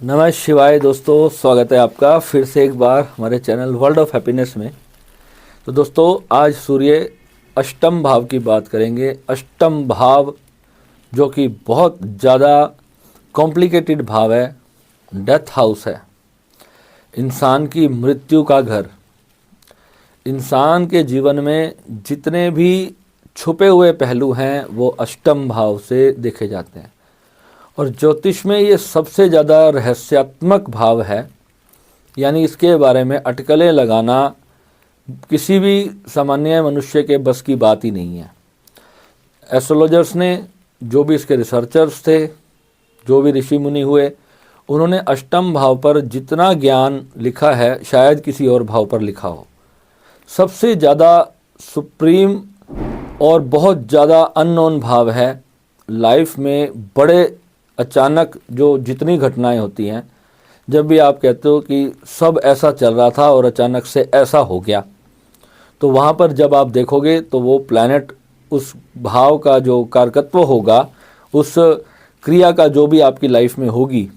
नमः शिवाय दोस्तों, स्वागत है आपका फिर से एक बार हमारे चैनल वर्ल्ड ऑफ हैप्पीनेस में। तो दोस्तों, आज सूर्य अष्टम भाव की बात करेंगे। अष्टम भाव जो कि बहुत ज़्यादा कॉम्प्लिकेटेड भाव है, डेथ हाउस है, इंसान की मृत्यु का घर। इंसान के जीवन में जितने भी छुपे हुए पहलू हैं वो अष्टम भाव से देखे जाते हैं, और ज्योतिष में ये सबसे ज़्यादा रहस्यात्मक भाव है। यानी इसके बारे में अटकलें लगाना किसी भी सामान्य मनुष्य के बस की बात ही नहीं है। एस्ट्रोलॉजर्स ने, जो भी इसके रिसर्चर्स थे, जो भी ऋषि मुनि हुए, उन्होंने अष्टम भाव पर जितना ज्ञान लिखा है शायद किसी और भाव पर लिखा हो। सबसे ज़्यादा सुप्रीम और बहुत ज़्यादा अननोन भाव है। लाइफ में बड़े अचानक जो जितनी घटनाएं होती हैं, जब भी आप कहते हो कि सब ऐसा चल रहा था और अचानक से ऐसा हो गया, तो वहाँ पर जब आप देखोगे तो वो प्लैनेट, उस भाव का जो कारकत्व होगा, उस क्रिया का जो भी आपकी लाइफ में होगी,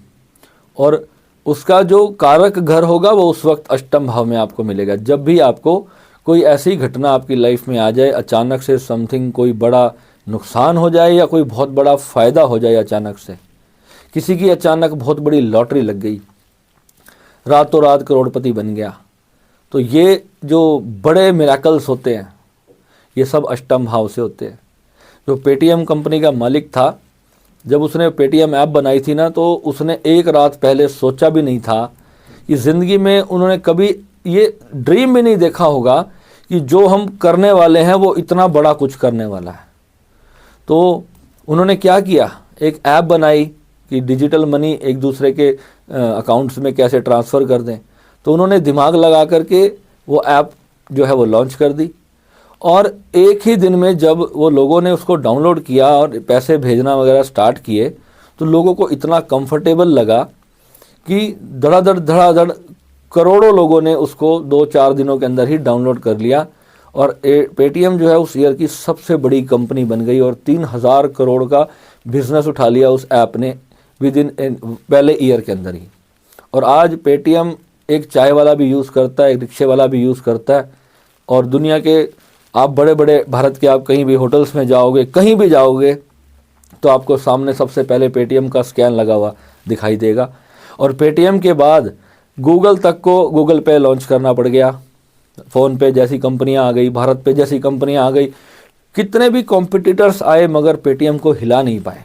और उसका जो कारक घर होगा वो उस वक्त अष्टम भाव में आपको मिलेगा। जब भी आपको कोई ऐसी घटना आपकी लाइफ में आ जाए, अचानक से समथिंग, कोई बड़ा नुकसान हो जाए या कोई बहुत बड़ा फ़ायदा हो जाए, अचानक से किसी की अचानक बहुत बड़ी लॉटरी लग गई, रातों रात करोड़पति बन गया, तो ये जो बड़े मिराकल्स होते हैं ये सब अष्टम भाव से होते हैं। जो पेटीएम कंपनी का मालिक था, जब उसने पेटीएम ऐप बनाई थी ना, तो उसने एक रात पहले सोचा भी नहीं था कि ज़िंदगी में उन्होंने कभी ये ड्रीम भी नहीं देखा होगा कि जो हम करने वाले हैं वो इतना बड़ा कुछ करने वाला है। तो उन्होंने क्या किया, एक ऐप बनाई कि डिजिटल मनी एक दूसरे के अकाउंट्स में कैसे ट्रांसफ़र कर दें। तो उन्होंने दिमाग लगा करके वो ऐप जो है वो लॉन्च कर दी, और एक ही दिन में जब वो लोगों ने उसको डाउनलोड किया और पैसे भेजना वगैरह स्टार्ट किए, तो लोगों को इतना कंफर्टेबल लगा कि धड़ाधड़ करोड़ों लोगों ने उसको 2-4 दिनों के अंदर ही डाउनलोड कर लिया, और पेटीएम जो है उस ईयर की सबसे बड़ी कंपनी बन गई, और 3000 करोड़ का बिजनेस उठा लिया उस ऐप ने विद इन पहले ईयर के अंदर ही। और आज पेटीएम एक चाय वाला भी यूज़ करता है, एक रिक्शे वाला भी यूज़ करता है, और दुनिया के आप बड़े बड़े भारत के आप कहीं भी होटल्स में जाओगे, कहीं भी जाओगे, तो आपको सामने सबसे पहले पेटीएम का स्कैन लगा हुआ दिखाई देगा। और पेटीएम के बाद गूगल तक को गूगल पे लॉन्च करना पड़ गया, फ़ोन पे जैसी कंपनियां आ गई, भारत पे जैसी कंपनियां आ गई, कितने भी कॉम्पिटिटर्स आए मगर पेटीएम को हिला नहीं पाए।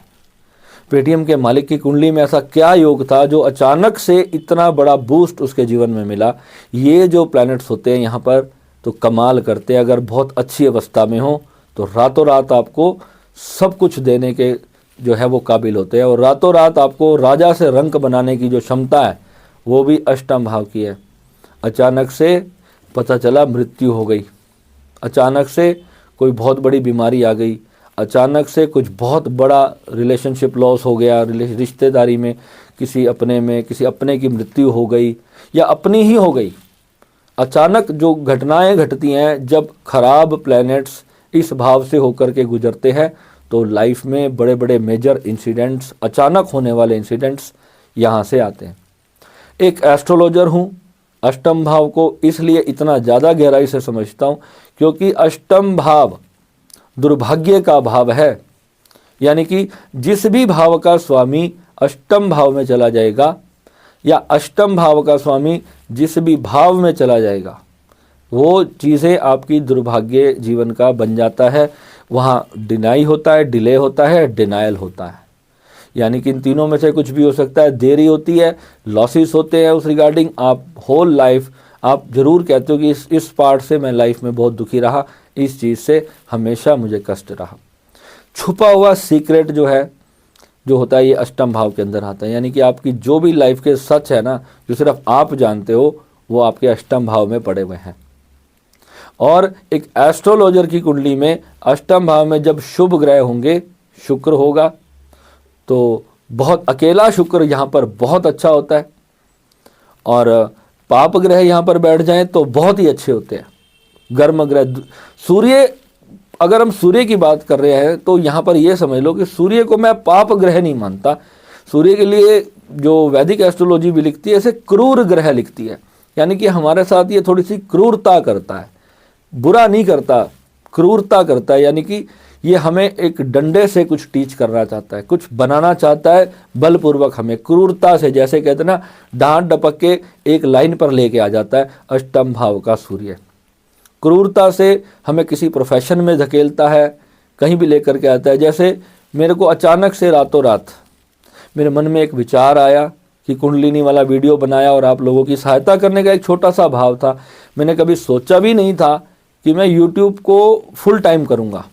पेटीएम के मालिक की कुंडली में ऐसा क्या योग था जो अचानक से इतना बड़ा बूस्ट उसके जीवन में मिला। ये जो प्लैनेट्स होते हैं यहाँ पर तो कमाल करते हैं। अगर बहुत अच्छी अवस्था में हो तो रातों रात आपको सब कुछ देने के जो है वो काबिल होते हैं, और रातों रात आपको राजा से रंक बनाने की जो क्षमता है वो भी अष्टम भाव की है। अचानक से पता चला मृत्यु हो गई, अचानक से कोई बहुत बड़ी बीमारी आ गई, अचानक से कुछ बहुत बड़ा रिलेशनशिप लॉस हो गया, रिश्तेदारी में किसी अपने की मृत्यु हो गई या अपनी ही हो गई। अचानक जो घटनाएं घटती हैं जब खराब प्लैनेट्स इस भाव से होकर के गुजरते हैं, तो लाइफ में बड़े बड़े मेजर इंसिडेंट्स, अचानक होने वाले इंसिडेंट्स यहाँ से आते हैं। एक एस्ट्रोलॉजर हूँ, अष्टम भाव को इसलिए इतना ज़्यादा गहराई से समझता हूँ क्योंकि अष्टम भाव दुर्भाग्य का भाव है। यानी कि जिस भी भाव का स्वामी अष्टम भाव में चला जाएगा, या अष्टम भाव का स्वामी जिस भी भाव में चला जाएगा, वो चीज़ें आपकी दुर्भाग्य जीवन का बन जाता है। वहाँ डिनाई होता है, डिले होता है, डिनायल होता है। यानी कि इन तीनों में से कुछ भी हो सकता है। देरी होती है, लॉसेस होते हैं उस रिगार्डिंग। आप होल लाइफ आप ज़रूर कहते हो कि इस पार्ट से मैं लाइफ में बहुत दुखी रहा, इस चीज़ से हमेशा मुझे कष्ट रहा। छुपा हुआ सीक्रेट जो होता है ये अष्टम भाव के अंदर आता है। यानी कि आपकी जो भी लाइफ के सच है ना, जो सिर्फ आप जानते हो, वो आपके अष्टम भाव में पड़े हुए हैं। और एक एस्ट्रोलॉजर की कुंडली में अष्टम भाव में जब शुभ ग्रह होंगे, शुक्र होगा, तो बहुत अकेला शुक्र यहाँ पर बहुत अच्छा होता है, और पाप ग्रह यहाँ पर बैठ जाएं तो बहुत ही अच्छे होते हैं। गर्म ग्रह सूर्य, अगर हम सूर्य की बात कर रहे हैं तो यहाँ पर ये समझ लो कि सूर्य को मैं पाप ग्रह नहीं मानता। सूर्य के लिए जो वैदिक एस्ट्रोलॉजी भी लिखती है इसे क्रूर ग्रह लिखती है, यानी कि हमारे साथ ये थोड़ी सी क्रूरता करता है, बुरा नहीं करता, क्रूरता करता है, यानी कि ये हमें एक डंडे से कुछ टीच करना चाहता है, कुछ बनाना चाहता है बलपूर्वक, हमें क्रूरता से, जैसे कहते हैं ना डांट डपक के एक लाइन पर लेके आ जाता है अष्टम भाव का सूर्य। क्रूरता से हमें किसी प्रोफेशन में धकेलता है, कहीं भी लेकर के आता है। जैसे मेरे को अचानक से रातों रात मेरे मन में एक विचार आया कि कुंडलिनी वाला वीडियो बनाया और आप लोगों की सहायता करने का एक छोटा सा भाव था। मैंने कभी सोचा भी नहीं था कि मैं यूट्यूब को फुल टाइम करूँगा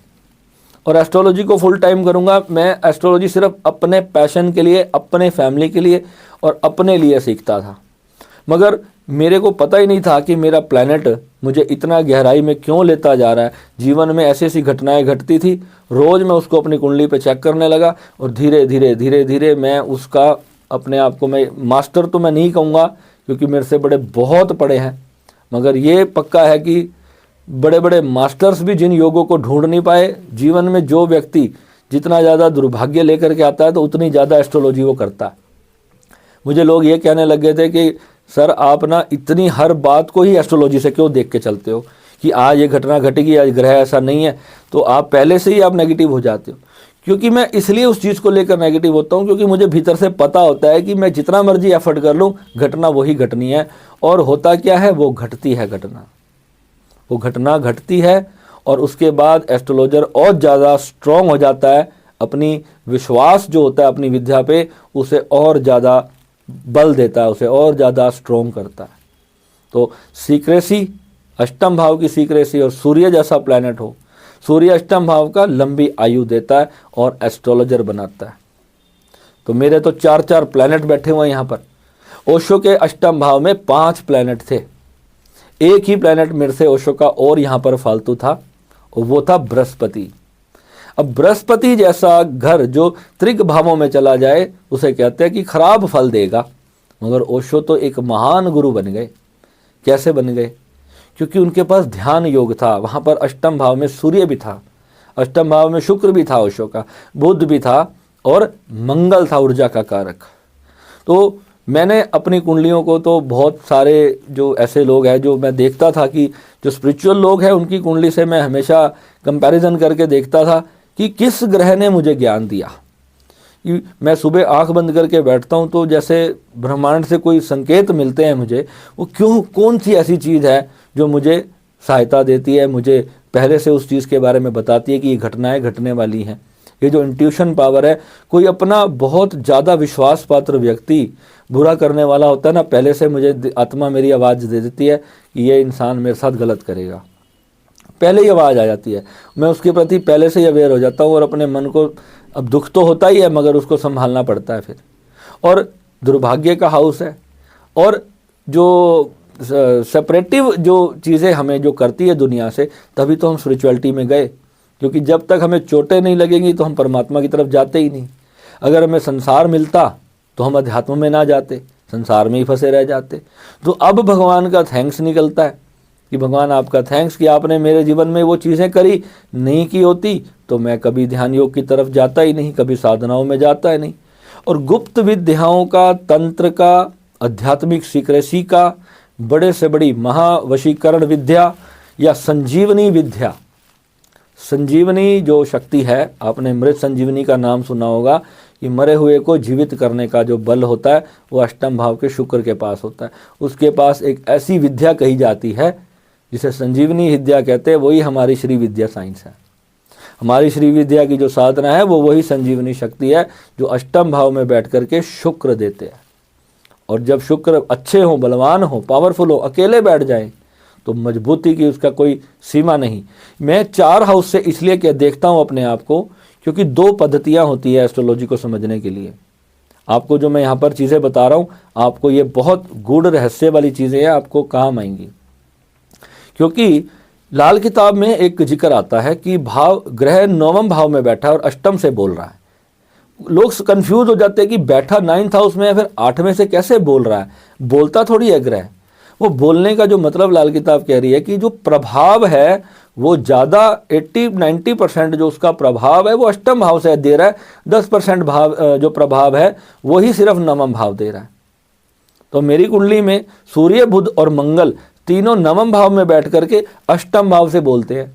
और एस्ट्रोलॉजी को फुल टाइम करूँगा। मैं एस्ट्रोलॉजी सिर्फ अपने पैशन के लिए, अपने फैमिली के लिए और अपने लिए सीखता था, मगर मेरे को पता ही नहीं था कि मेरा प्लैनेट मुझे इतना गहराई में क्यों लेता जा रहा है। जीवन में ऐसी ऐसी घटनाएं घटती थी, रोज़ मैं उसको अपनी कुंडली पे चेक करने लगा और धीरे धीरे धीरे धीरे मैं उसका अपने आप को, मैं मास्टर तो मैं नहीं कहूँगा क्योंकि मेरे से बड़े बहुत पढ़े हैं, मगर ये पक्का है कि बड़े बड़े मास्टर्स भी जिन योगों को ढूंढ नहीं पाए, जीवन में जो व्यक्ति जितना ज़्यादा दुर्भाग्य लेकर के आता है तो उतनी ज़्यादा एस्ट्रोलॉजी वो करता है। मुझे लोग ये कहने लग गए थे कि सर आप ना इतनी हर बात को ही एस्ट्रोलॉजी से क्यों देख के चलते हो कि आज ये घटना घटेगी, आज ग्रह ऐसा नहीं है, तो आप पहले से ही आप नेगेटिव हो जाते हो। क्योंकि मैं इसलिए उस चीज़ को लेकर नेगेटिव होता हूँ क्योंकि मुझे भीतर से पता होता है कि मैं जितना मर्जी एफर्ट कर लूँ घटना वही घटनी है। और होता क्या है, वो घटती है घटना, वो घटना घटती है और उसके बाद एस्ट्रोलॉजर और ज़्यादा स्ट्रॉन्ग हो जाता है, अपनी विश्वास जो होता है अपनी विद्या पे उसे और ज़्यादा बल देता है, उसे और ज़्यादा स्ट्रॉन्ग करता है। तो सीक्रेसी, अष्टम भाव की सीक्रेसी और सूर्य जैसा प्लैनेट हो, सूर्य अष्टम भाव का लंबी आयु देता है और एस्ट्रोलॉजर बनाता है। तो मेरे तो 4-4 प्लैनेट बैठे हुए हैं यहाँ पर। ओशो के अष्टम भाव में 5 प्लैनेट थे, एक ही प्लैनेट मेरे से ओशो का और यहाँ पर फालतू था और वो था बृहस्पति। अब बृहस्पति जैसा घर जो त्रिक भावों में चला जाए उसे कहते हैं कि खराब फल देगा, मगर ओशो तो एक महान गुरु बन गए। कैसे बन गए? क्योंकि उनके पास ध्यान योग था, वहाँ पर अष्टम भाव में सूर्य भी था, अष्टम भाव में शुक्र भी था ओशो का, बुध भी था और मंगल था ऊर्जा का कारक। तो मैंने अपनी कुंडलियों को तो बहुत सारे जो ऐसे लोग हैं जो मैं देखता था कि जो स्पिरिचुअल लोग हैं उनकी कुंडली से मैं हमेशा कंपैरिजन करके देखता था कि किस ग्रह ने मुझे ज्ञान दिया। कि मैं सुबह आंख बंद करके बैठता हूँ तो जैसे ब्रह्मांड से कोई संकेत मिलते हैं मुझे, वो क्यों, कौन सी ऐसी चीज़ है जो मुझे सहायता देती है, मुझे पहले से उस चीज़ के बारे में बताती है कि ये घटनाएं घटने वाली हैं। ये जो इंट्यूशन पावर है, कोई अपना बहुत ज़्यादा विश्वास पात्र व्यक्ति बुरा करने वाला होता है ना, पहले से मुझे आत्मा मेरी आवाज़ दे देती है कि ये इंसान मेरे साथ गलत करेगा, पहले ही आवाज़ आ जाती है। मैं उसके प्रति पहले से ही अवेयर हो जाता हूँ और अपने मन को, अब दुख तो होता ही है मगर उसको संभालना पड़ता है फिर। और दुर्भाग्य का हाउस है और जो सेपरेटिव जो चीज़ें हमें जो करती है दुनिया से, तभी तो हम स्पिरिचुअलिटी में गए, क्योंकि जब तक हमें चोटें नहीं लगेंगी तो हम परमात्मा की तरफ जाते ही नहीं। अगर हमें संसार मिलता तो हम अध्यात्म में ना जाते, संसार में ही फंसे रह जाते। तो अब भगवान का थैंक्स निकलता है कि भगवान आपका थैंक्स कि आपने मेरे जीवन में वो चीज़ें करी, नहीं की होती तो मैं कभी ध्यान योग की तरफ जाता ही नहीं, कभी साधनाओं में जाता ही नहीं। और गुप्त विद्याओं का, तंत्र का, आध्यात्मिक सीक्रेसी का, बड़े से बड़ी महावशीकरण विद्या या संजीवनी विद्या, संजीवनी जो शक्ति है, आपने मृत संजीवनी का नाम सुना होगा कि मरे हुए को जीवित करने का जो बल होता है वो अष्टम भाव के शुक्र के पास होता है। उसके पास एक ऐसी विद्या कही जाती है जिसे संजीवनी विद्या कहते हैं, वही हमारी श्री विद्या साइंस है। हमारी श्री विद्या की जो साधना है वो वही संजीवनी शक्ति है जो अष्टम भाव में बैठ करके शुक्र देते हैं। और जब शुक्र अच्छे हों, बलवान हों, पावरफुल हो, अकेले बैठ जाएं तो मजबूती की उसका कोई सीमा नहीं। मैं 4 हाउस से इसलिए क्या देखता हूँ अपने आप को, क्योंकि 2 पद्धतियाँ होती है एस्ट्रोलॉजी को समझने के लिए। आपको जो मैं यहाँ पर चीज़ें बता रहा हूँ, आपको ये बहुत गूढ़ रहस्य वाली चीज़ें हैं, आपको काम आएंगी। क्योंकि लाल किताब में एक जिक्र आता है कि भाव ग्रह 9वें भाव में बैठा है और अष्टम से बोल रहा है। लोग कंफ्यूज हो जाते हैं कि बैठा 9th हाउस में है फिर 8वें से कैसे बोल रहा है। बोलता थोड़ी है ग्रह, वो बोलने का जो मतलब लाल किताब कह रही है कि जो प्रभाव है वो ज़्यादा 80-90% जो उसका प्रभाव है वो अष्टम भाव से दे रहा है, 10% भाव जो प्रभाव है वही सिर्फ नवम भाव दे रहा है। तो मेरी कुंडली में सूर्य, बुध और मंगल तीनों नवम भाव में बैठ करके अष्टम भाव से बोलते हैं।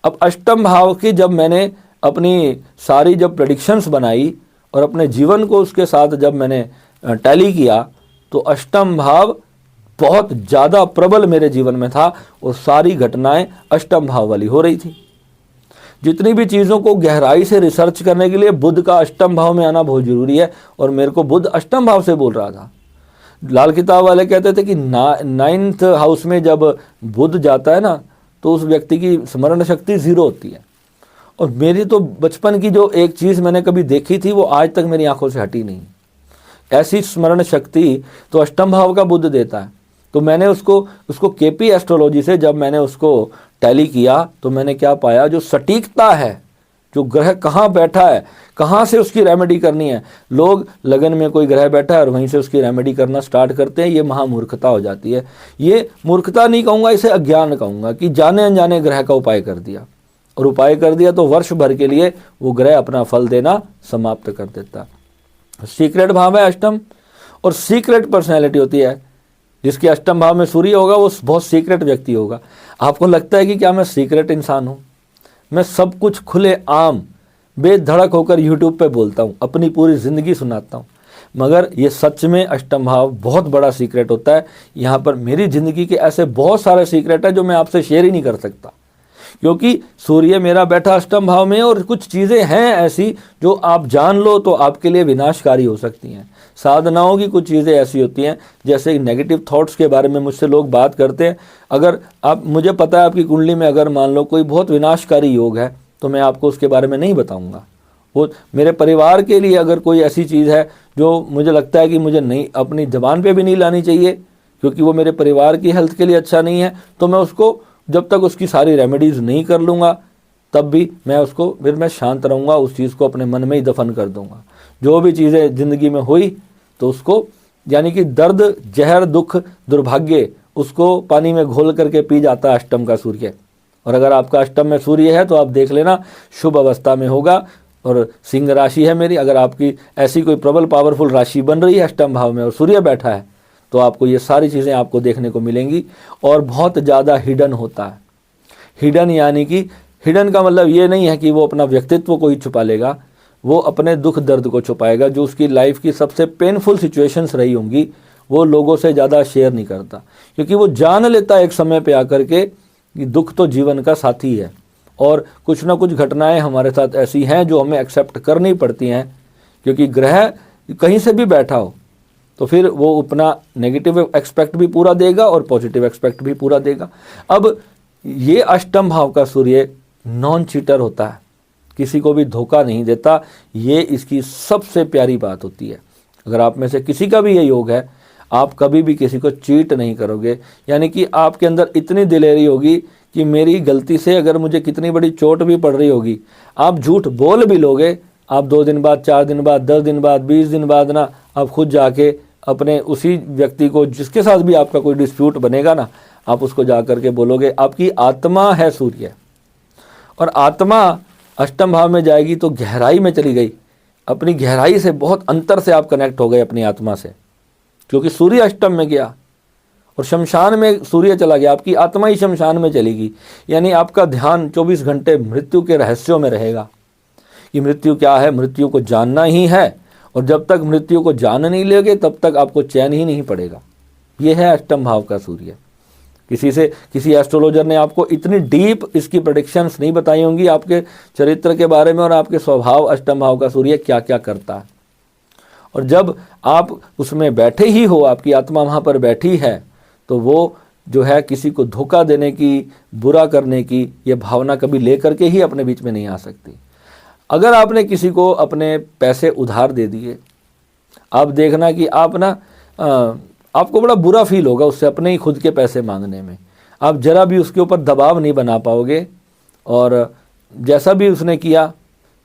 अब अष्टम भाव की जब मैंने अपनी सारी जब प्रेडिक्शंस बनाई और अपने जीवन को उसके साथ जब मैंने टैली किया तो अष्टम भाव बहुत ज़्यादा प्रबल मेरे जीवन में था और सारी घटनाएं अष्टम भाव वाली हो रही थी। जितनी भी चीज़ों को गहराई से रिसर्च करने के लिए बुध का अष्टम भाव में आना बहुत ज़रूरी है और मेरे को बुध अष्टम भाव से बोल रहा था। लाल किताब वाले कहते थे कि 9th हाउस में जब बुध जाता है ना तो उस व्यक्ति की स्मरण शक्ति 0 होती है। और मेरी तो बचपन की जो एक चीज़ मैंने कभी देखी थी वो आज तक मेरी आंखों से हटी नहीं। ऐसी स्मरण शक्ति तो अष्टम भाव का बुध देता है। तो मैंने उसको केपी एस्ट्रोलॉजी से जब मैंने उसको टैली किया तो मैंने क्या पाया, जो सटीकता है, जो ग्रह कहाँ बैठा है, कहाँ से उसकी रेमेडी करनी है। लोग लगन में कोई ग्रह बैठा है और वहीं से उसकी रेमेडी करना स्टार्ट करते हैं, ये महामूर्खता हो जाती है। ये मूर्खता नहीं कहूँगा, इसे अज्ञान कहूँगा कि जाने अनजाने ग्रह का उपाय कर दिया और उपाय कर दिया तो वर्ष भर के लिए वो ग्रह अपना फल देना समाप्त कर देता। सीक्रेट भाव है अष्टम और सीक्रेट पर्सनैलिटी होती है। जिसके अष्टम भाव में सूर्य होगा वो बहुत सीक्रेट व्यक्ति होगा। आपको लगता है कि क्या मैं सीक्रेट इंसान हूँ? मैं सब कुछ खुले आम बेधड़क होकर यूट्यूब पे बोलता हूँ, अपनी पूरी ज़िंदगी सुनाता हूँ, मगर ये सच में अष्टम भाव बहुत बड़ा सीक्रेट होता है। यहाँ पर मेरी ज़िंदगी के ऐसे बहुत सारे सीक्रेट हैं जो मैं आपसे शेयर ही नहीं कर सकता, क्योंकि सूर्य मेरा बैठा अष्टम भाव में और कुछ चीज़ें हैं ऐसी जो आप जान लो तो आपके लिए विनाशकारी हो सकती हैं। साधनाओं की कुछ चीज़ें ऐसी होती हैं, जैसे नेगेटिव थॉट्स के बारे में मुझसे लोग बात करते हैं। अगर आप, मुझे पता है आपकी कुंडली में अगर मान लो कोई बहुत विनाशकारी योग है तो मैं आपको उसके बारे में नहीं बताऊंगा। वो मेरे परिवार के लिए अगर कोई ऐसी चीज़ है जो मुझे लगता है कि मुझे नहीं, अपनी ज़बान पे भी नहीं लानी चाहिए क्योंकि वो मेरे परिवार की हेल्थ के लिए अच्छा नहीं है, तो मैं उसको जब तक उसकी सारी रेमेडीज़ नहीं कर लूँगा तब भी मैं उसको, फिर मैं शांत रहूँगा, उस चीज़ को अपने मन में ही दफन कर दूँगा। जो भी चीज़ें ज़िंदगी में हुई तो उसको, यानी कि दर्द, जहर, दुख, दुर्भाग्य, उसको पानी में घोल करके पी जाता है अष्टम का सूर्य। और अगर आपका अष्टम में सूर्य है तो आप देख लेना शुभ अवस्था में होगा। और सिंह राशि है मेरी, अगर आपकी ऐसी कोई प्रबल पावरफुल राशि बन रही है अष्टम भाव में और सूर्य बैठा है तो आपको ये सारी चीज़ें आपको देखने को मिलेंगी। और बहुत ज़्यादा हिडन होता है। हिडन यानी कि हिडन का मतलब ये नहीं है कि वो अपना व्यक्तित्व को ही छुपा लेगा, वो अपने दुख दर्द को छुपाएगा। जो उसकी लाइफ की सबसे पेनफुल सिचुएशंस रही होंगी वो लोगों से ज़्यादा शेयर नहीं करता, क्योंकि वो जान लेता है एक समय पे आकर के कि दुख तो जीवन का साथी है और कुछ ना कुछ घटनाएं हमारे साथ ऐसी हैं जो हमें एक्सेप्ट करनी पड़ती हैं, क्योंकि ग्रह कहीं से भी बैठा हो तो फिर वो अपना नेगेटिव एक्सपेक्ट भी पूरा देगा और पॉजिटिव एक्सपेक्ट भी पूरा देगा। अब ये अष्टम भाव का सूर्य नॉन चीटर होता है, किसी को भी धोखा नहीं देता। ये इसकी सबसे प्यारी बात होती है। अगर आप में से किसी का भी ये योग है, आप कभी भी किसी को चीट नहीं करोगे, यानी कि आपके अंदर इतनी दिलेरी होगी कि मेरी गलती से अगर मुझे कितनी बड़ी चोट भी पड़ रही होगी, आप झूठ बोल भी लोगे, आप 2 दिन बाद, 4 दिन बाद, 10 दिन बाद, 20 दिन बाद ना आप खुद जाके अपने उसी व्यक्ति को, जिसके साथ भी आपका कोई डिस्प्यूट बनेगा ना, आप उसको जा करके बोलोगे। आपकी आत्मा है सूर्य, और आत्मा अष्टम भाव में जाएगी तो गहराई में चली गई, अपनी गहराई से बहुत अंतर से आप कनेक्ट हो गए अपनी आत्मा से, क्योंकि सूर्य अष्टम में गया और शमशान में सूर्य चला गया, आपकी आत्मा ही शमशान में चलेगी। यानी आपका ध्यान 24 घंटे मृत्यु के रहस्यों में रहेगा कि मृत्यु क्या है, मृत्यु को जानना ही है, और जब तक मृत्यु को जान नहीं लोगे तब तक आपको चैन ही नहीं पड़ेगा। ये है अष्टम भाव का सूर्य। किसी एस्ट्रोलॉजर ने आपको इतनी डीप इसकी प्रेडिक्शंस नहीं बताई होंगी आपके चरित्र के बारे में और आपके स्वभाव, अष्टम भाव का सूर्य क्या क्या करता है। और जब आप उसमें बैठे ही हो, आपकी आत्मा वहाँ पर बैठी है, तो वो जो है किसी को धोखा देने की, बुरा करने की ये भावना कभी लेकर के ही अपने बीच में नहीं आ सकती। अगर आपने किसी को अपने पैसे उधार दे दिए, आप देखना कि आप ना आपको बड़ा बुरा फील होगा उससे अपने ही खुद के पैसे मांगने में। आप जरा भी उसके ऊपर दबाव नहीं बना पाओगे और जैसा भी उसने किया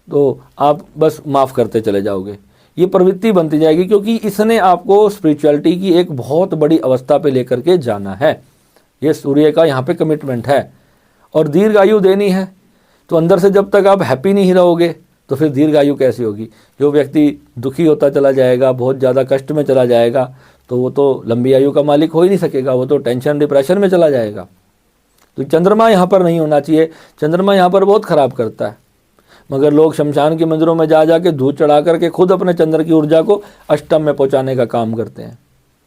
तो आप बस माफ़ करते चले जाओगे। ये प्रवृत्ति बनती जाएगी, क्योंकि इसने आपको स्पिरिचुअलिटी की एक बहुत बड़ी अवस्था पे लेकर के जाना है। ये सूर्य का यहाँ पे कमिटमेंट है। और दीर्घ आयु देनी है, तो अंदर से जब तक आप हैप्पी नहीं रहोगे तो फिर दीर्घ आयु कैसी होगी। जो व्यक्ति दुखी होता चला जाएगा, बहुत ज़्यादा कष्ट में चला जाएगा, तो वो तो लंबी आयु का मालिक हो ही नहीं सकेगा, वो तो टेंशन डिप्रेशन में चला जाएगा। तो चंद्रमा यहाँ पर नहीं होना चाहिए। चंद्रमा यहाँ पर बहुत खराब करता है, मगर लोग शमशान के मंदिरों में जा के दूध चढ़ा करके खुद अपने चंद्र की ऊर्जा को अष्टम में पहुँचाने का काम करते हैं।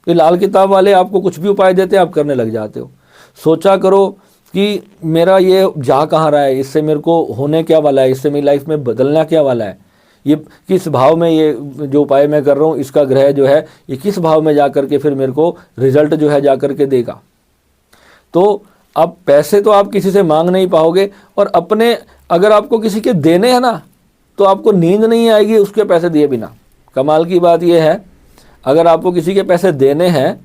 ये लाल किताब वाले आपको कुछ भी उपाय देते हैं, आप करने लग जाते हो। सोचा करो कि मेरा ये जा कहाँ रहा है, इससे मेरे को होने क्या वाला है, इससे मेरी लाइफ में बदलना क्या वाला है, ये किस भाव में, ये जो उपाय मैं कर रहा हूँ इसका ग्रह जो है ये किस भाव में जा कर के फिर मेरे को रिजल्ट जो है जा कर के देगा। तो अब पैसे तो आप किसी से मांग नहीं पाओगे, और अपने अगर आपको किसी के देने हैं ना तो आपको नींद नहीं आएगी उसके पैसे दिए बिना। कमाल की बात यह है, अगर आपको किसी के पैसे देने हैं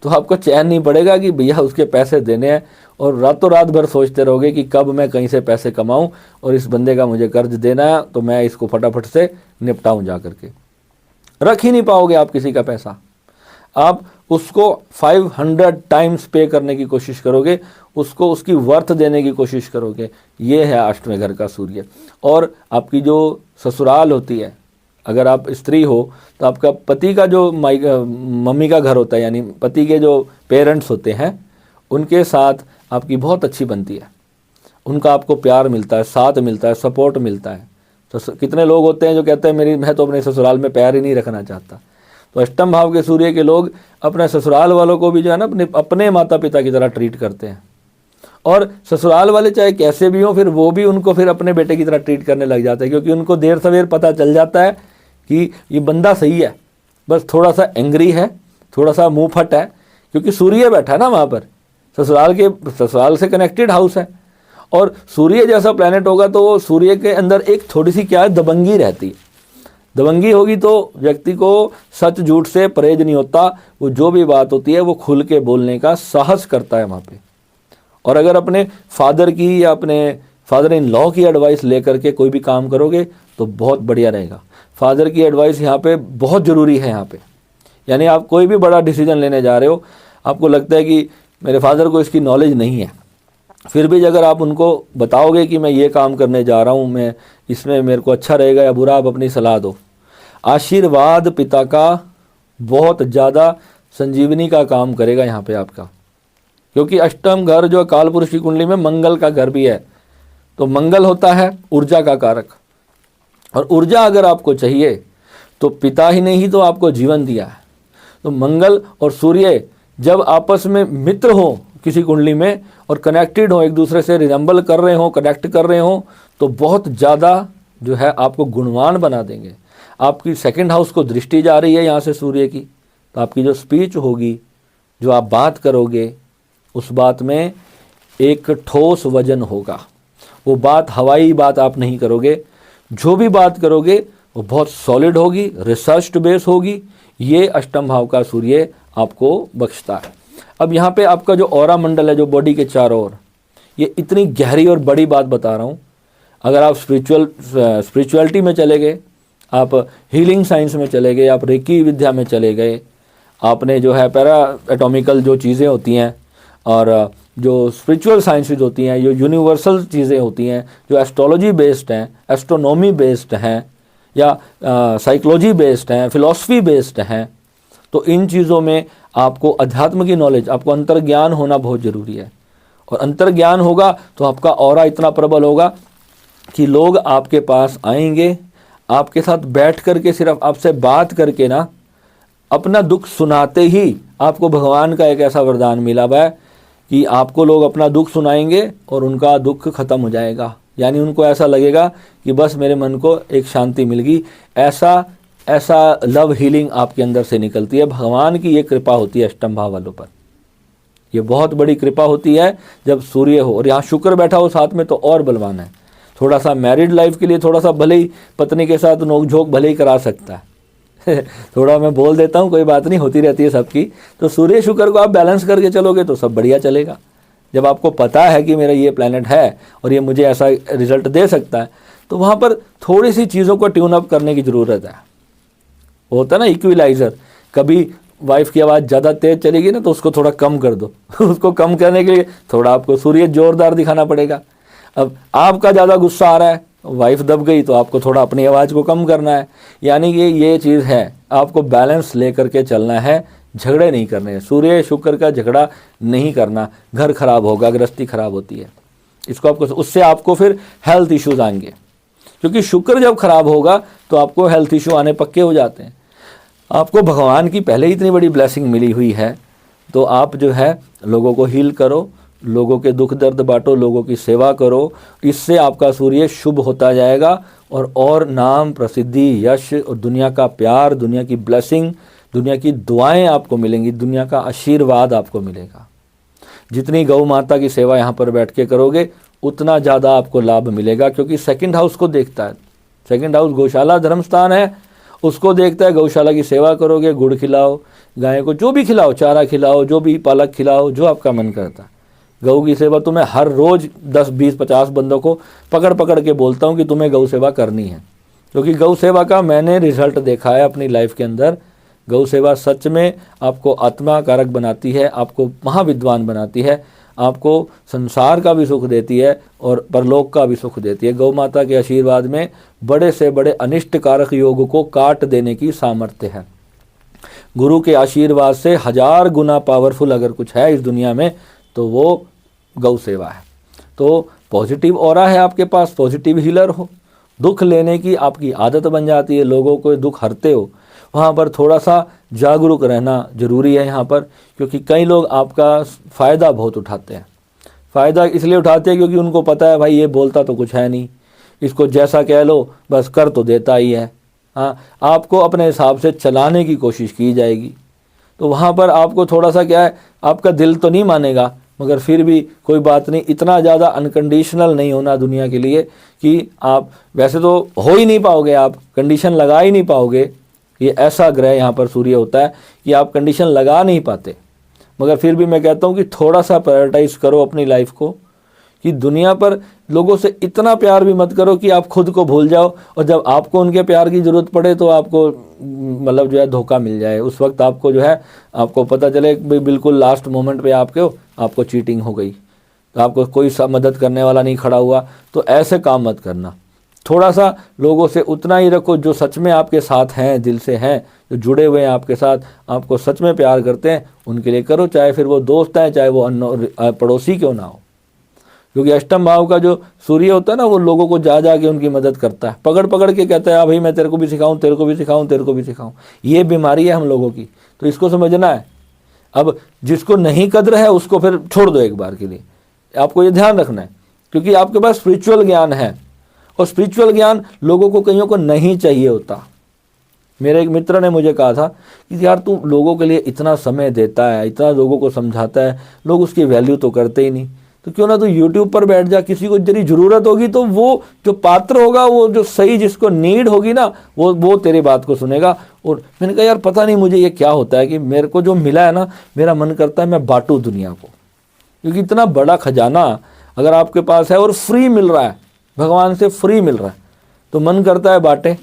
तो आपको चैन नहीं पड़ेगा कि भैया उसके पैसे देने हैं, और रातों रात भर सोचते रहोगे कि कब मैं कहीं से पैसे कमाऊं और इस बंदे का मुझे कर्ज देना है तो मैं इसको फटाफट से निपटाऊं जा करके। रख ही नहीं पाओगे आप किसी का पैसा। आप उसको 500 टाइम्स पे करने की कोशिश करोगे, उसको उसकी वर्थ देने की कोशिश करोगे। ये है अष्टवें घर का सूर्य। और आपकी जो ससुराल होती है, अगर आप स्त्री हो तो आपका पति का जो मम्मी का घर होता है, यानी पति के जो पेरेंट्स होते हैं, उनके साथ आपकी बहुत अच्छी बनती है। उनका आपको प्यार मिलता है, साथ मिलता है, सपोर्ट मिलता है। तो कितने लोग होते हैं जो कहते हैं मैं तो अपने ससुराल में पैर ही नहीं रखना चाहता। तो अष्टम भाव के सूर्य के लोग अपने ससुराल वालों को भी जो है ना अपने माता पिता की तरह ट्रीट करते हैं। और ससुराल वाले चाहे कैसे भी हों, फिर वो भी उनको फिर अपने बेटे की तरह ट्रीट करने लग जाते हैं, क्योंकि उनको देर सवेर पता चल जाता है कि ये बंदा सही है, बस थोड़ा सा एंग्री है, थोड़ा सा मुँह फट है, क्योंकि सूर्य बैठा है ना वहाँ पर। ससुराल से कनेक्टेड हाउस है, और सूर्य जैसा प्लैनेट होगा तो सूर्य के अंदर एक थोड़ी सी क्या है, दबंगी रहती है। दबंगी होगी तो व्यक्ति को सच झूठ से परहेज नहीं होता, वो जो भी बात होती है वो खुल के बोलने का साहस करता है वहाँ पे। और अगर अपने फादर की या अपने फादर इन लॉ की एडवाइस लेकर के कोई भी काम करोगे तो बहुत बढ़िया रहेगा। फादर की एडवाइस यहाँ पे बहुत ज़रूरी है। यहाँ पे यानी आप कोई भी बड़ा डिसीजन लेने जा रहे हो, आपको लगता है कि मेरे फादर को इसकी नॉलेज नहीं है, फिर भी अगर आप उनको बताओगे कि मैं ये काम करने जा रहा हूँ, मैं इसमें मेरे को अच्छा रहेगा या बुरा, आप अपनी सलाह दो। आशीर्वाद पिता का बहुत ज़्यादा संजीवनी का काम करेगा यहाँ पे आपका, क्योंकि अष्टम घर जो काल पुरुष की कुंडली में मंगल का घर भी है। तो मंगल होता है ऊर्जा का कारक, और ऊर्जा अगर आपको चाहिए तो पिता ही ने ही तो आपको जीवन दिया है। तो मंगल और सूर्य जब आपस में मित्र हो किसी कुंडली में और कनेक्टेड हो, एक दूसरे से रिजेंबल कर रहे हो, कनेक्ट कर रहे हो, तो बहुत ज़्यादा जो है आपको गुणवान बना देंगे। आपकी सेकंड हाउस को दृष्टि जा रही है यहाँ से सूर्य की, तो आपकी जो स्पीच होगी, जो आप बात करोगे, उस बात में एक ठोस वजन होगा। वो बात हवाई बात आप नहीं करोगे, जो भी बात करोगे वो बहुत सॉलिड होगी, रिसर्च्ड बेस होगी। ये अष्टम भाव का सूर्य आपको बख्शता है। अब यहाँ पे आपका जो ऑरा मंडल है, जो बॉडी के चारों ओर, ये इतनी गहरी और बड़ी बात बता रहा हूँ। अगर आप स्पिरिचुअलिटी में चले गए, आप हीलिंग साइंस में चले गए, आप रेकी विद्या में चले गए, आपने जो है पैरा एटॉमिकल जो चीज़ें होती हैं और जो स्पिरिचुअल साइंसेज होती हैं, जो यूनिवर्सल चीज़ें होती हैं, जो एस्ट्रोलॉजी बेस्ड हैं, एस्ट्रोनॉमी बेस्ड हैं, या साइकोलॉजी बेस्ड हैं, फिलॉसफी बेस्ड हैं, तो इन चीज़ों में आपको अध्यात्म की नॉलेज, आपको अंतर्ज्ञान होना बहुत ज़रूरी है। और अंतर्ज्ञान होगा तो आपका ऑरा इतना प्रबल होगा कि लोग आपके पास आएंगे, आपके साथ बैठ करके सिर्फ आपसे बात करके ना अपना दुख सुनाते ही आपको भगवान का एक ऐसा वरदान मिला हुआ है कि आपको लोग अपना दुख सुनाएंगे और उनका दुख खत्म हो जाएगा। यानी उनको ऐसा लगेगा कि बस मेरे मन को एक शांति मिल गई। ऐसा लव हीलिंग आपके अंदर से निकलती है। भगवान की ये कृपा होती है अष्टम भाव वालों पर, ये बहुत बड़ी कृपा होती है जब सूर्य हो और यहाँ शुक्र बैठा हो साथ में, तो और बलवान है। थोड़ा सा मैरिड लाइफ के लिए थोड़ा सा भले ही पत्नी के साथ नोकझोंक भले ही करा सकता है थोड़ा मैं बोल देता हूँ, कोई बात नहीं, होती रहती है सबकी। तो सूर्य शुक्र को आप बैलेंस करके चलोगे तो सब बढ़िया चलेगा। जब आपको पता है कि मेरा ये प्लैनेट है और ये मुझे ऐसा रिजल्ट दे सकता है, तो वहाँ पर थोड़ी सी चीज़ों को ट्यून अप करने की ज़रूरत है। होता है ना इक्विलाइजर, कभी वाइफ की आवाज़ ज़्यादा तेज़ चलेगी ना तो उसको थोड़ा कम कर दो उसको कम करने के लिए थोड़ा आपको सूर्य जोरदार दिखाना पड़ेगा। अब आपका ज़्यादा गुस्सा आ रहा है, वाइफ दब गई, तो आपको थोड़ा अपनी आवाज़ को कम करना है। यानी कि ये चीज़ है, आपको बैलेंस लेकर के चलना है, झगड़े नहीं करने हैं। सूर्य शुक्र का झगड़ा नहीं करना, घर खराब होगा, गृहस्थी खराब होती है। इसको आपको, उससे आपको फिर हेल्थ इश्यूज आएंगे, क्योंकि शुक्र जब खराब होगा तो आपको हेल्थ इशू आने पक्के हो जाते हैं। आपको भगवान की पहले ही इतनी बड़ी ब्लेसिंग मिली हुई है, तो आप जो है लोगों को हील करो, लोगों के दुख दर्द बांटो, लोगों की सेवा करो। इससे आपका सूर्य शुभ होता जाएगा और नाम, प्रसिद्धि, यश और दुनिया का प्यार, दुनिया की ब्लेसिंग, दुनिया की दुआएं आपको मिलेंगी, दुनिया का आशीर्वाद आपको मिलेगा। जितनी गौ माता की सेवा यहाँ पर बैठ के करोगे उतना ज़्यादा आपको लाभ मिलेगा, क्योंकि सेकंड हाउस को देखता है। सेकंड हाउस गौशाला धर्म स्थान है, उसको देखता है। गौशाला की सेवा करोगे, गुड़ खिलाओ, गाय को जो भी खिलाओ, चारा खिलाओ, जो भी पालक खिलाओ, जो आपका मन करता है। गऊ की सेवा तो मैं हर रोज़ 10, 20, 50 बंदों को पकड़ पकड़ के बोलता हूँ कि तुम्हें गौ सेवा करनी है, क्योंकि गौ सेवा का मैंने रिजल्ट देखा है अपनी लाइफ के अंदर। गौ सेवा सच में आपको आत्मा कारक बनाती है, आपको महाविद्वान बनाती है, आपको संसार का भी सुख देती है और परलोक का भी सुख देती है। गौ माता के आशीर्वाद में बड़े से बड़े अनिष्ट कारक योग को काट देने की सामर्थ्य है। गुरु के आशीर्वाद से 1000 गुना पावरफुल अगर कुछ है इस दुनिया में तो वो गौ सेवा है। तो पॉजिटिव ऑरा है आपके पास, पॉजिटिव हीलर हो, दुख लेने की आपकी आदत बन जाती है, लोगों को दुख हरते हो, वहाँ पर थोड़ा सा जागरूक रहना जरूरी है यहाँ पर, क्योंकि कई लोग आपका फ़ायदा बहुत उठाते हैं। फ़ायदा इसलिए उठाते हैं क्योंकि उनको पता है भाई ये बोलता तो कुछ है नहीं, इसको जैसा कह लो बस कर तो देता ही है। हाँ, आपको अपने हिसाब से चलाने की कोशिश की जाएगी, तो वहाँ पर आपको थोड़ा सा क्या है, आपका दिल तो नहीं मानेगा, मगर फिर भी कोई बात नहीं, इतना ज़्यादा अनकंडीशनल नहीं होना दुनिया के लिए कि आप, वैसे तो हो ही नहीं पाओगे, आप कंडीशन लगा ही नहीं पाओगे। ये ऐसा ग्रह यहाँ पर सूर्य होता है कि आप कंडीशन लगा नहीं पाते, मगर फिर भी मैं कहता हूँ कि थोड़ा सा प्रायोरिटाइज करो अपनी लाइफ को, कि दुनिया पर लोगों से इतना प्यार भी मत करो कि आप खुद को भूल जाओ, और जब आपको उनके प्यार की ज़रूरत पड़े तो आपको मतलब जो है धोखा मिल जाए। उस वक्त आपको जो है आपको पता चले बिल्कुल लास्ट मोमेंट पे आपको चीटिंग हो गई, तो आपको कोई मदद करने वाला नहीं खड़ा हुआ। तो ऐसे काम मत करना, थोड़ा सा लोगों से उतना ही रखो जो सच में आपके साथ हैं, दिल से हैं, जो जुड़े हुए हैं आपके साथ, आपको सच में प्यार करते हैं, उनके लिए करो, चाहे फिर वो दोस्त हैं, चाहे वो पड़ोसी क्यों ना हो। क्योंकि अष्टम भाव का जो सूर्य होता है ना, वो लोगों को जा के उनकी मदद करता है, पकड़ पकड़ के कहता है भाई मैं तेरे को भी सिखाऊं, तेरे को भी सिखाऊं, तेरे को भी सिखाऊं। ये बीमारी है हम लोगों की, तो इसको समझना है। अब जिसको नहीं कद्र है उसको फिर छोड़ दो एक बार के लिए, आपको ये ध्यान रखना है, क्योंकि आपके पास स्पिरिचुअल ज्ञान है, और स्पिरिचुअल ज्ञान लोगों को कईयों को नहीं चाहिए होता। मेरे एक मित्र ने मुझे कहा था कि यार तू लोगों के लिए इतना समय देता है, इतना लोगों को समझाता है, लोग उसकी वैल्यू तो करते ही नहीं, तो क्यों ना तू यूट्यूब पर बैठ जा, किसी को तेरी ज़रूरत होगी तो वो जो पात्र होगा, वो जो सही जिसको नीड होगी ना, वो तेरी बात को सुनेगा। और मैंने कहा यार पता नहीं मुझे ये क्या होता है कि मेरे को जो मिला है ना, मेरा मन करता है मैं बांटूँ दुनिया को, क्योंकि इतना बड़ा खजाना अगर आपके पास है और फ्री मिल रहा है, भगवान से फ्री मिल रहा है, तो मन करता है बांटे।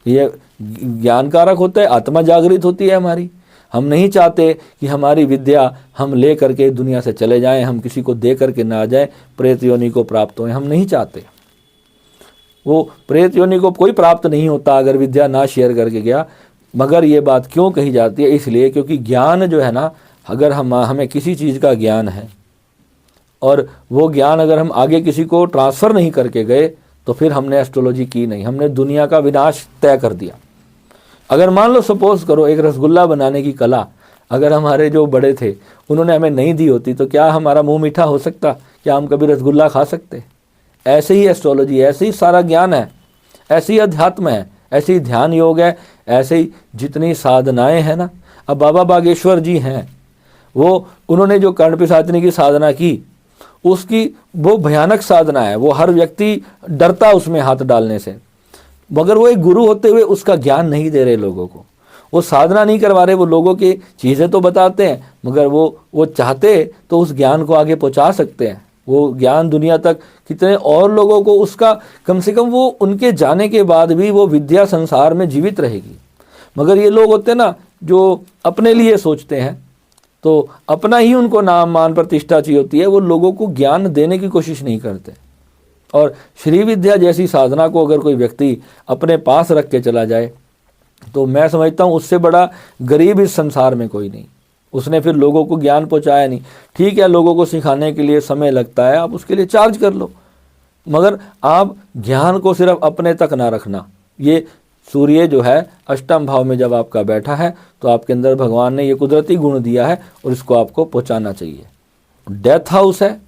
ये ज्ञान कारक होता है, आत्मा जागृत होती है हमारी। हम नहीं चाहते कि हमारी विद्या हम ले करके दुनिया से चले जाएं, हम किसी को दे करके ना आ जाए, प्रेत योनि को प्राप्त हों, हम नहीं चाहते। वो प्रेत योनि को कोई प्राप्त नहीं होता अगर विद्या ना शेयर करके गया। मगर ये बात क्यों कही जाती है, इसलिए क्योंकि ज्ञान जो है ना, अगर हमें किसी चीज़ का ज्ञान है और वो ज्ञान अगर हम आगे किसी को ट्रांसफ़र नहीं करके गए तो फिर हमने एस्ट्रोलॉजी की नहीं, हमने दुनिया का विनाश तय कर दिया। अगर मान लो सपोज करो एक रसगुल्ला बनाने की कला अगर हमारे जो बड़े थे उन्होंने हमें नहीं दी होती, तो क्या हमारा मुंह मीठा हो सकता, क्या हम कभी रसगुल्ला खा सकते? ऐसे ही एस्ट्रोलॉजी, ऐसे ही सारा ज्ञान है, ऐसे ही अध्यात्म है, ऐसे ही ध्यान योग है, ऐसे ही जितनी साधनाएं हैं ना। अब बाबा बागेश्वर जी हैं, वो उन्होंने जो कर्णपिशाचिनी की साधना की, उसकी वो भयानक साधना है, वो हर व्यक्ति डरता उसमें हाथ डालने से, मगर वो एक गुरु होते हुए उसका ज्ञान नहीं दे रहे लोगों को, वो साधना नहीं करवा रहे, वो लोगों की चीज़ें तो बताते हैं, मगर वो चाहते तो उस ज्ञान को आगे पहुंचा सकते हैं, वो ज्ञान दुनिया तक कितने और लोगों को उसका कम से कम वो उनके जाने के बाद भी वो विद्या संसार में जीवित रहेगी। मगर ये लोग होते हैं ना जो अपने लिए सोचते हैं, तो अपना ही उनको नाम मान प्रतिष्ठा चाहिए होती है, वो लोगों को ज्ञान देने की कोशिश नहीं करते। और श्री विद्या जैसी साधना को अगर कोई व्यक्ति अपने पास रख के चला जाए तो मैं समझता हूँ उससे बड़ा गरीब इस संसार में कोई नहीं। उसने फिर लोगों को ज्ञान पहुँचाया नहीं। ठीक है, लोगों को सिखाने के लिए समय लगता है, आप उसके लिए चार्ज कर लो, मगर आप ज्ञान को सिर्फ अपने तक ना रखना। ये सूर्य जो है अष्टम भाव में जब आपका बैठा है तो आपके अंदर भगवान ने ये कुदरती गुण दिया है और इसको आपको पहुँचाना चाहिए। डेथ हाउस है,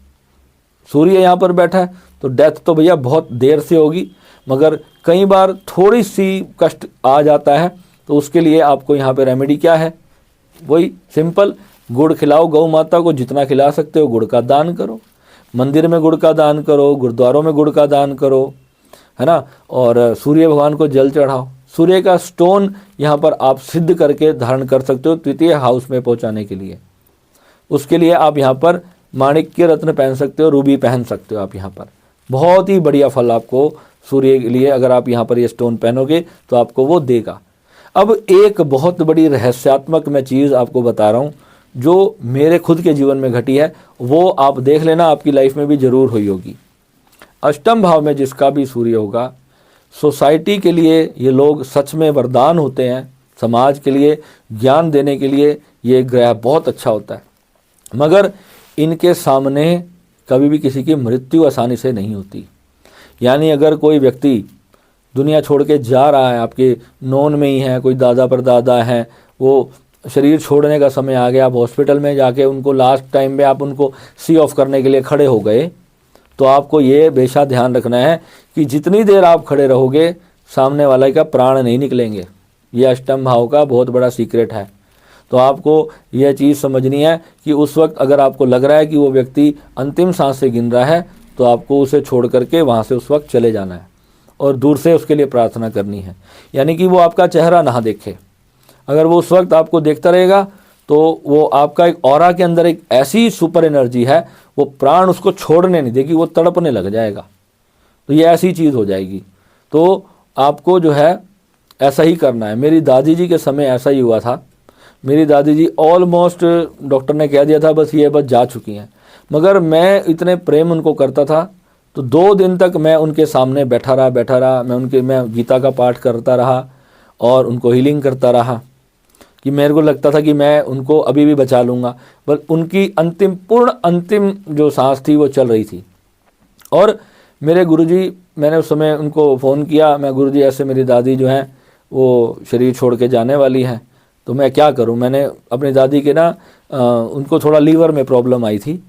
सूर्य यहाँ पर बैठा है, तो डेथ तो भैया बहुत देर से होगी, मगर कई बार थोड़ी सी कष्ट आ जाता है, तो उसके लिए आपको यहाँ पे रेमेडी क्या है, वही सिंपल, गुड़ खिलाओ गौ माता को, जितना खिला सकते हो गुड़ का दान करो, मंदिर में गुड़ का दान करो, गुरुद्वारों में गुड़ का दान करो, है ना, और सूर्य भगवान को जल चढ़ाओ। सूर्य का स्टोन यहाँ पर आप सिद्ध करके धारण कर सकते हो तृतीय हाउस में पहुँचाने के लिए। उसके लिए आप यहाँ पर माणिक्य रत्न पहन सकते हो, रूबी पहन सकते हो आप यहाँ पर। बहुत ही बढ़िया फल आपको सूर्य के लिए अगर आप यहाँ पर ये स्टोन पहनोगे तो आपको वो देगा। अब एक बहुत बड़ी रहस्यात्मक मैं चीज़ आपको बता रहा हूँ जो मेरे खुद के जीवन में घटी है, वो आप देख लेना, आपकी लाइफ में भी जरूर हुई होगी। अष्टम भाव में जिसका भी सूर्य होगा, सोसाइटी के लिए ये लोग सच में वरदान होते हैं, समाज के लिए ज्ञान देने के लिए ये ग्रह बहुत अच्छा होता है, मगर इनके सामने कभी भी किसी की मृत्यु आसानी से नहीं होती। यानी अगर कोई व्यक्ति दुनिया छोड़ के जा रहा है, आपके नॉन में ही है, कोई दादा परदादा हैं, वो शरीर छोड़ने का समय आ गया, आप हॉस्पिटल में जाके उनको लास्ट टाइम में आप उनको सी ऑफ करने के लिए खड़े हो गए, तो आपको ये बेशा ध्यान रखना है कि जितनी देर आप खड़े रहोगे सामने वाले का प्राण नहीं निकलेंगे। ये अष्टम भाव का बहुत बड़ा सीक्रेट है। तो आपको यह चीज़ समझनी है कि उस वक्त अगर आपको लग रहा है कि वो व्यक्ति अंतिम सांस से गिन रहा है, तो आपको उसे छोड़ करके वहाँ से उस वक्त चले जाना है और दूर से उसके लिए प्रार्थना करनी है। यानी कि वो आपका चेहरा ना देखे। अगर वो उस वक्त आपको देखता रहेगा तो वो आपका एक ऑरा के अंदर एक ऐसी सुपर एनर्जी है, वो प्राण उसको छोड़ने नहीं देगी, वो तड़पने लग जाएगा। तो ये ऐसी चीज़ हो जाएगी। तो आपको जो है ऐसा ही करना है। मेरी दादी जी के समय ऐसा ही हुआ था। मेरी दादी जी ऑलमोस्ट डॉक्टर ने कह दिया था बस ये बस जा चुकी हैं, मगर मैं इतने प्रेम उनको करता था, तो 2 दिन तक मैं उनके सामने बैठा रहा, मैं गीता का पाठ करता रहा और उनको हीलिंग करता रहा कि मेरे को लगता था कि मैं उनको अभी भी बचा लूँगा। बस उनकी अंतिम जो सांस थी वो चल रही थी। और मेरे गुरुजी, मैंने उस समय उनको फ़ोन किया, मैं गुरुजी ऐसे मेरी दादी जो हैं वो शरीर छोड़ के जाने वाली हैं, तो मैं क्या करूं। मैंने अपनी दादी के ना उनको थोड़ा लीवर में प्रॉब्लम आई थी,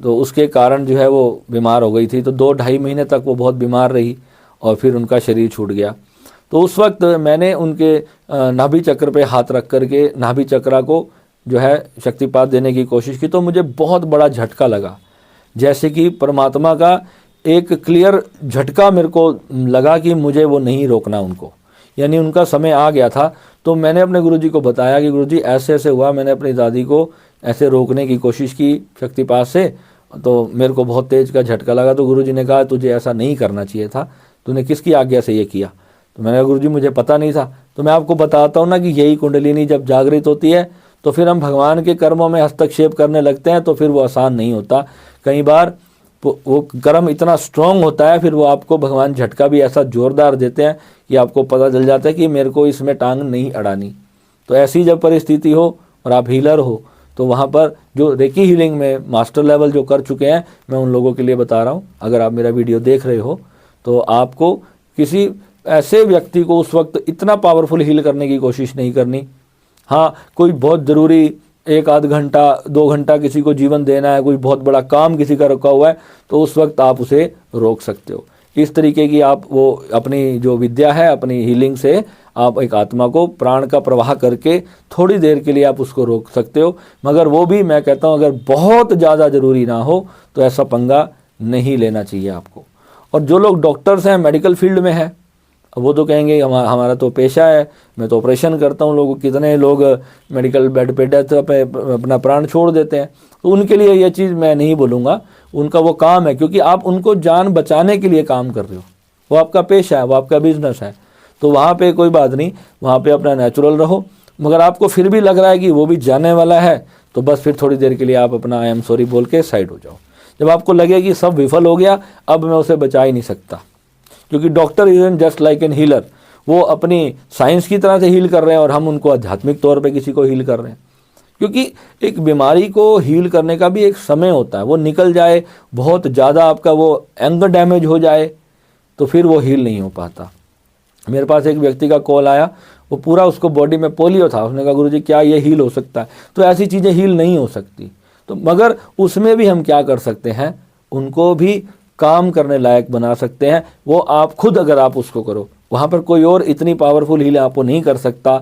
तो उसके कारण जो है वो बीमार हो गई थी। तो 2-2.5 महीने तक वो बहुत बीमार रही और फिर उनका शरीर छूट गया। तो उस वक्त मैंने उनके नाभि चक्र पे हाथ रख करके नाभि चक्रा को जो है शक्तिपात देने की कोशिश की, तो मुझे बहुत बड़ा झटका लगा। जैसे कि परमात्मा का एक क्लियर झटका मेरे को लगा कि मुझे वो नहीं रोकना उनको, यानी उनका समय आ गया था। तो मैंने अपने गुरुजी को बताया कि गुरुजी ऐसे ऐसे हुआ, मैंने अपनी दादी को ऐसे रोकने की कोशिश की शक्तिपात से, तो मेरे को बहुत तेज का झटका लगा। तो गुरुजी ने कहा तुझे ऐसा नहीं करना चाहिए था, तूने किसकी आज्ञा से ये किया। तो मैंने कहा गुरुजी मुझे पता नहीं था। तो मैं आपको बताता हूँ ना कि यही कुंडलिनी जब जागृत होती है तो फिर हम भगवान के कर्मों में हस्तक्षेप करने लगते हैं, तो फिर वो आसान नहीं होता। कई बार वो कर्म इतना स्ट्रांग होता है, फिर वो आपको भगवान झटका भी ऐसा जोरदार देते हैं कि आपको पता चल जाता है कि मेरे को इसमें टांग नहीं अड़ानी। तो ऐसी जब परिस्थिति हो और आप हीलर हो, तो वहाँ पर जो रेकी हीलिंग में मास्टर लेवल जो कर चुके हैं, मैं उन लोगों के लिए बता रहा हूँ। अगर आप मेरा वीडियो देख रहे हो तो आपको किसी ऐसे व्यक्ति को उस वक्त इतना पावरफुल हील करने की कोशिश नहीं करनी। हाँ, कोई बहुत ज़रूरी 1-8 घंटा 2 घंटा किसी को जीवन देना है, कोई बहुत बड़ा काम किसी का रुका हुआ है, तो उस वक्त आप उसे रोक सकते हो। इस तरीके की आप वो अपनी जो विद्या है, अपनी हीलिंग से आप एक आत्मा को प्राण का प्रवाह करके थोड़ी देर के लिए आप उसको रोक सकते हो। मगर वो भी मैं कहता हूँ अगर बहुत ज़्यादा ज़रूरी ना हो तो ऐसा पंगा नहीं लेना चाहिए आपको। और जो लोग डॉक्टर्स हैं, मेडिकल फील्ड में हैं, वो तो कहेंगे हमारा तो पेशा है, मैं तो ऑपरेशन करता हूँ। लोग कितने लोग मेडिकल बेड पे डेथ पे अपना प्राण छोड़ देते हैं, तो उनके लिए ये चीज़ मैं नहीं बोलूँगा। उनका वो काम है, क्योंकि आप उनको जान बचाने के लिए काम कर रहे हो, वो आपका पेशा है, वो आपका बिजनेस है। तो वहाँ पे कोई बात नहीं, वहाँ पे अपना नेचुरल रहो। मगर आपको फिर भी लग रहा है कि वो भी जाने वाला है, तो बस फिर थोड़ी देर के लिए आप अपना आई एम सॉरी बोल के साइड हो जाओ। जब आपको लगे कि सब विफल हो गया, अब मैं उसे बचा ही नहीं सकता, क्योंकि doctor is just like an healer, वो अपनी साइंस की तरह से हील कर रहे हैं और हम उनको आध्यात्मिक तौर पे किसी को हील कर रहे हैं। क्योंकि एक बीमारी को हील करने का भी एक समय होता है, वो निकल जाए, बहुत ज़्यादा आपका वो अंग डैमेज हो जाए तो फिर वो हील नहीं हो पाता। मेरे पास एक व्यक्ति का कॉल आया, वो पूरा उसको बॉडी में पोलियो था। उसने कहा गुरुजी क्या ये हील हो सकता है? तो ऐसी चीज़ें हील नहीं हो सकती। तो मगर उसमें भी हम क्या कर सकते हैं, उनको भी काम करने लायक बना सकते हैं। वो आप खुद अगर आप उसको करो, वहाँ पर कोई और इतनी पावरफुल हील आपको नहीं कर सकता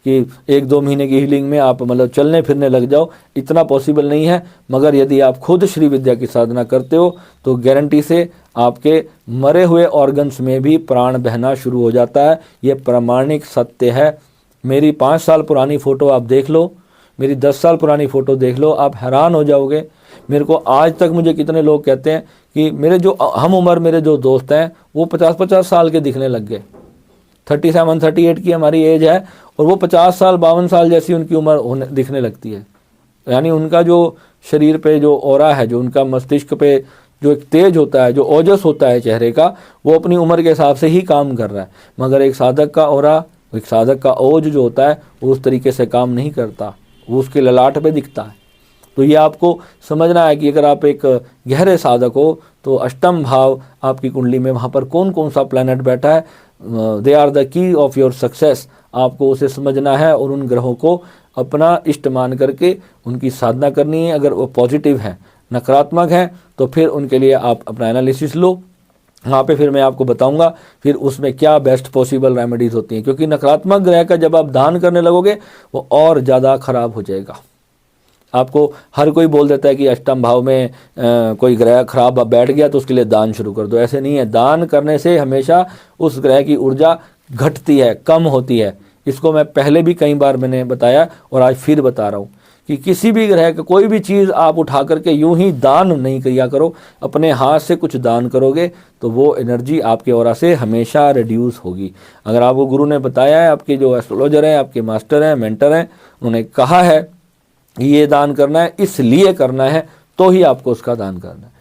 कि 1-2 महीने की हीलिंग में आप मतलब चलने फिरने लग जाओ, इतना पॉसिबल नहीं है। मगर यदि आप खुद श्री विद्या की साधना करते हो तो गारंटी से आपके मरे हुए ऑर्गन्स में भी प्राण बहना शुरू हो जाता है। ये प्रामाणिक सत्य है। मेरी 5 साल पुरानी फ़ोटो आप देख लो, मेरी 10 साल पुरानी फ़ोटो देख लो, आप हैरान हो जाओगे। मेरे को आज तक मुझे कितने लोग कहते हैं कि मेरे जो हम उम्र मेरे जो दोस्त हैं वो 50-50 साल के दिखने लग गए। 37-38 की हमारी एज है और वो 50 साल 52 साल जैसी उनकी उम्र दिखने लगती है। यानी उनका जो शरीर पे जो ऑरा है, जो उनका मस्तिष्क पे जो एक तेज होता है, जो ओजस होता है चेहरे का, वो अपनी उम्र के हिसाब से ही काम कर रहा है। मगर एक साधक का ऑरा, एक साधक का ओज जो होता है वो उस तरीके से काम नहीं करता, वो उसके ललाट पे दिखता है। तो ये आपको समझना है कि अगर आप एक गहरे साधक हो तो अष्टम भाव आपकी कुंडली में वहाँ पर कौन कौन सा प्लैनेट बैठा है, they are the key of your success. आपको उसे समझना है और उन ग्रहों को अपना इष्ट मान करके उनकी साधना करनी है। अगर वो पॉजिटिव है, नकारात्मक है, तो फिर उनके लिए आप अपना एनालिसिस लो। वहाँ पे फिर मैं आपको बताऊंगा फिर उसमें क्या बेस्ट पॉसिबल रेमेडीज़ होती हैं, क्योंकि नकारात्मक ग्रह का जब आप दान करने लगोगे वो और ज़्यादा खराब हो जाएगा। आपको हर कोई बोल देता है कि अष्टम भाव में कोई ग्रह खराब बैठ गया तो उसके लिए दान शुरू कर दो। ऐसे नहीं है। दान करने से हमेशा उस ग्रह की ऊर्जा घटती है, कम होती है। इसको मैं पहले भी कई बार मैंने बताया और आज फिर बता रहा हूँ कि किसी भी ग्रह का कोई भी चीज़ आप उठा करके यूं ही दान नहीं किया करो। अपने हाथ से कुछ दान करोगे तो वो एनर्जी आपके ऑरा से हमेशा रिड्यूस होगी। अगर आपको गुरु ने बताया है, आपके जो एस्ट्रोलॉजर हैं, आपके मास्टर हैं, मेंटर हैं, उन्होंने कहा है ये दान करना है, इसलिए करना है, तो ही आपको उसका दान करना है।